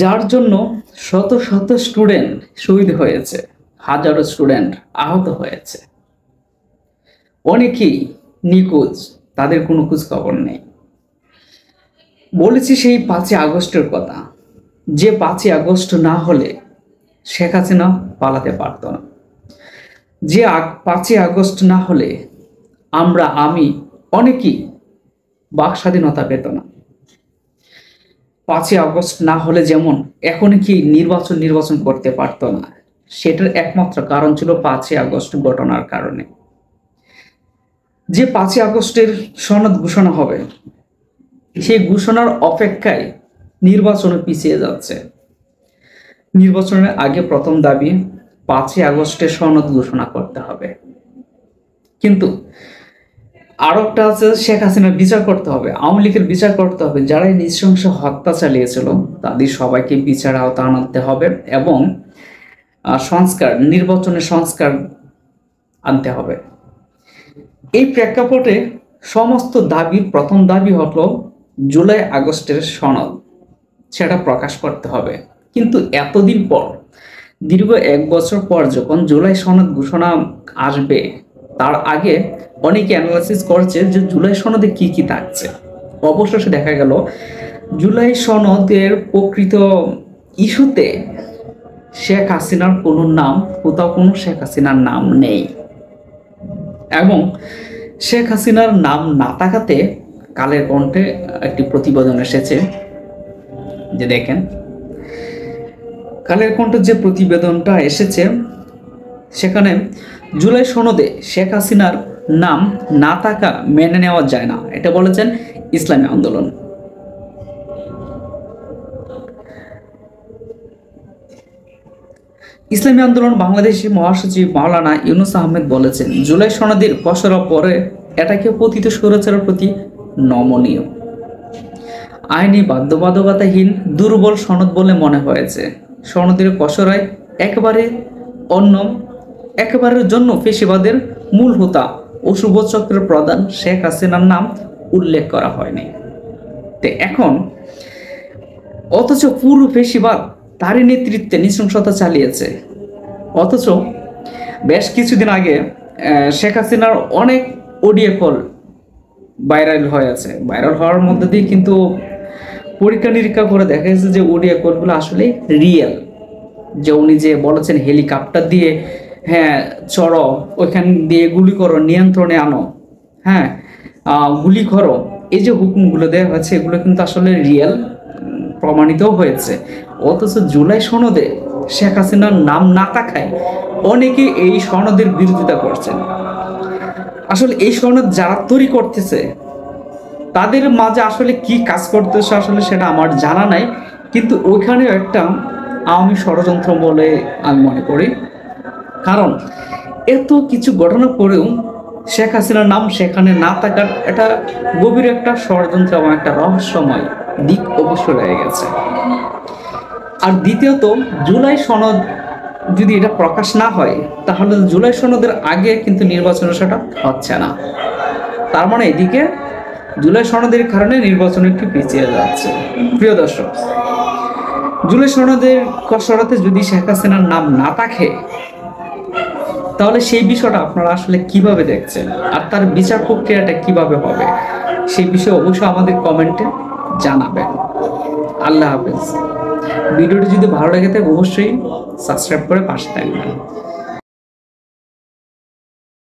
যার জন্য শত শত স্টুডেন্ট শহীদ হয়েছে, হাজারো স্টুডেন্ট আহত হয়েছে, অনেকেই নিখোঁজ, তাদের কোনো খোঁজ খবর নেই। বলেছি সেই 5ই আগস্টের কথা, যে 5ই আগস্ট না হলে শেখ হাসিনা পালাতে পারত না, যে 5ই আগস্ট না হলে আমি অনেকেই বাক স্বাধীনতা পেত না। 5ই আগস্ট না হলে যেমন এখন কি নির্বাচন করতে পারতো না, সেটার একমাত্র কারণ ছিল 5ই আগস্ট ঘটনার কারণে। যে 5ই আগস্টের সনদ ঘোষণা হবে, সেই ঘোষণার অপেক্ষায় নির্বাচনে পিছিয়ে যাচ্ছে। নির্বাচনের আগে প্রথম দাবি 5ই আগস্টের সনদ ঘোষণা করতে হবে, কিন্তু আরো একটা আছে, শেখ হাসিনার বিচার করতে হবে, আওয়ামী লীগের বিচার করতে হবে, যারা নৃশংস হত্যা চালিয়েছিল তাদের সবাইকে বিচার আওতা আনতে হবে এবং নির্বাচনের সংস্কার আনতে হবে। এই প্রেক্ষাপটে সমস্ত দাবির প্রথম দাবি হলো জুলাই আগস্টের সনদ, সেটা প্রকাশ করতে হবে। কিন্তু এতদিন পর, দীর্ঘ 1 বছর পর যখন জুলাই সনদ ঘোষণা আসবে, তার আগে অনেকে অ্যানালাইসিস করছে যে জুলাই সনদে কি কি থাকছে। অবশেষে দেখা গেল জুলাই সনদের প্রকৃত ইস্যুতে শেখ হাসিনার কোনো নাম, কোথাও কোনো শেখ হাসিনার নাম নেই। এবং শেখ হাসিনার নাম না থাকাতে কালের কণ্ঠে একটি প্রতিবেদন এসেছে, যে দেখেন কালের কণ্ঠে যে প্রতিবেদনটা এসেছে, সেখানে জুলাই সনদে শেখ হাসিনার নাম না থাকা মেনে নেওয়া যায় না, এটা বলেছেন ইসলামী আন্দোলন। ইসলামী আন্দোলন বাংলাদেশের মহাসচিব মাওলানা ইউনুস আহমেদ বলেছেন, জুলাই সনদের খসড়া পরে এটাকে পতিত স্বৈরাচারের প্রতি নমনীয়, আইনি বাধ্যবাধকতাহীন, দুর্বল সনদ বলে মনে হয়েছে। সনদের খসড়ায় একেবারের জন্য ফেসিবাদের মূল হোতা ও শুভ চক্রের প্রধান শেখ হাসিনার নাম উল্লেখ করা হয়নি। এখন অথচ পুরো ফেসিবাদ তারই নেতৃত্বে নৃশংসতা চালিয়েছে। অথচ বেশ কিছুদিন আগে শেখ হাসিনার অনেক অডিও কল ভাইরাল হয়েছে। ভাইরাল হওয়ার মধ্যে দিয়ে কিন্তু পরীক্ষা নিরীক্ষা করে দেখা গেছে যে অডিও কলগুলো আসলে রিয়েল। যে উনি যে বলেছেন হেলিকপ্টার দিয়ে চড়ো, ওইখান দিয়ে গুলি করো, নিয়ন্ত্রণে আনো, গুলি করো, এই যে হুকুমগুলো দেওয়া হয়েছে এগুলো কিন্তু আসলে রিয়েল, প্রমাণিত হয়েছে। অথচ জুলাই সনদে শেখ হাসিনার নাম না থাকায় অনেকে এই সনদের বিরোধিতা করছেন। আসলে এই সনদ যারা তৈরি করতেছে তাদের মাঝে আসলে কি কাজ করতেছে আসলে সেটা আমার জানা নাই, কিন্তু ওইখানেও একটা আওয়ামী ষড়যন্ত্র বলে আমি মনে করি। কারণ এত কিছু ঘটনা পরেও শেখ হাসিনার নাম সেখানে না থাকার এটা গভীর একটা ষড়যন্ত্র এবং একটা রহস্যময় দিক অবশ্যই রয়ে গেছে। আর দ্বিতীয়ত, জুলাই সনদ যদি এটা প্রকাশ না হয় তাহলে জুলাই সনদের আগে কিন্তু নির্বাচন সেটা হচ্ছে না। তার মানে এদিকে জুলাই সনদের কারণে নির্বাচন একটু পিছিয়ে যাচ্ছে। প্রিয় দর্শক, জুলাই সনদের খসড়াতে যদি শেখ হাসিনার নাম না থাকে তাহলে সেই বিষয়টা আপনারা আসলে কিভাবে দেখছেন, আর তার বিচার প্রক্রিয়াটা কিভাবে হবে, সেই বিষয়ে অবশ্যই আমাদের কমেন্টে জানাবেন। আল্লাহ হাফেজ। ভিডিওটি যদি ভালো লেগে থাকে অবশ্যই সাবস্ক্রাইব করে পাশে থাকবেন।